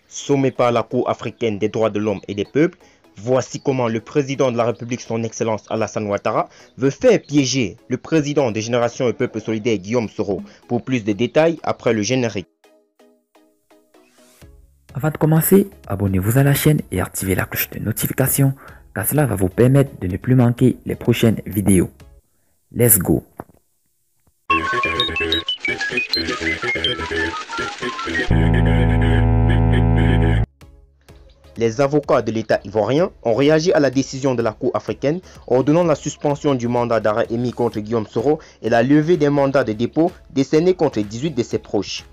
Sommé par la Cour africaine des droits de l'homme et des peuples, voici comment le président de la République, son Excellence Alassane Ouattara, veut faire piéger le président des Générations et Peuples Solidaires, Guillaume Soro. Pour plus de détails, après le générique. Avant de commencer, abonnez-vous à la chaîne et activez la cloche de notification, car cela va vous permettre de ne plus manquer les prochaines vidéos. Let's go! Les avocats de l'État ivoirien ont réagi à la décision de la Cour africaine ordonnant la suspension du mandat d'arrêt émis contre Guillaume Soro et la levée des mandats de dépôt décernés contre 18 de ses proches.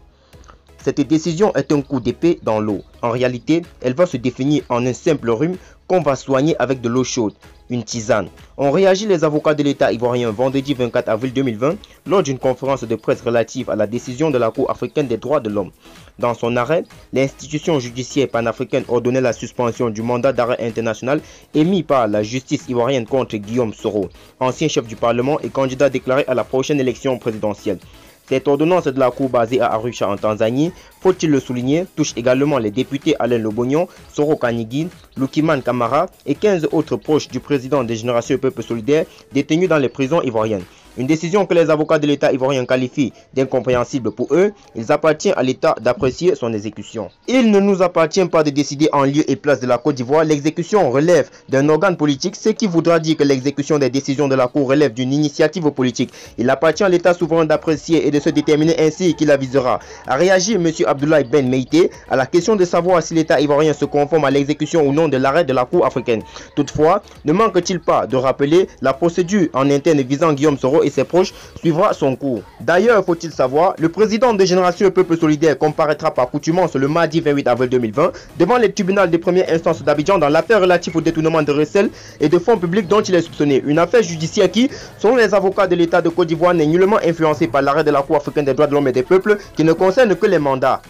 Cette décision est un coup d'épée dans l'eau. En réalité, elle va se définir en un simple rhume qu'on va soigner avec de l'eau chaude, une tisane. Ont réagi les avocats de l'État ivoirien vendredi 24 avril 2020 lors d'une conférence de presse relative à la décision de la Cour africaine des droits de l'homme. Dans son arrêt, l'institution judiciaire panafricaine ordonnait la suspension du mandat d'arrêt international émis par la justice ivoirienne contre Guillaume Soro, ancien chef du Parlement et candidat déclaré à la prochaine élection présidentielle. Cette ordonnance de la Cour basée à Arusha en Tanzanie, faut-il le souligner, touche également les députés Alain Lobognon, Soro Kanyigi, Lukiman Kamara et 15 autres proches du président des Générations et Peuples Solidaires détenus dans les prisons ivoiriennes. Une décision que les avocats de l'État ivoirien qualifient d'incompréhensible pour eux. Il appartient à l'État d'apprécier son exécution. Il ne nous appartient pas de décider en lieu et place de la Côte d'Ivoire. L'exécution relève d'un organe politique, ce qui voudra dire que l'exécution des décisions de la Cour relève d'une initiative politique. Il appartient à l'État souverain d'apprécier et de se déterminer ainsi qu'il avisera. A réagi M. Abdoulaye Ben Meïté à la question de savoir si l'État ivoirien se conforme à l'exécution ou non de l'arrêt de la Cour africaine. Toutefois, ne manque-t-il pas de rappeler la procédure en interne visant Guillaume Soro et ses proches suivra son cours. D'ailleurs, faut-il savoir, le président des Générations et Peuples Solidaires comparaîtra par coutumance le mardi 28 avril 2020 devant les tribunaux de première instance d'Abidjan dans l'affaire relative au détournement de recettes et de fonds publics dont il est soupçonné. Une affaire judiciaire qui, selon les avocats de l'État de Côte d'Ivoire, n'est nullement influencée par l'arrêt de la Cour africaine des droits de l'homme et des peuples qui ne concerne que les mandats.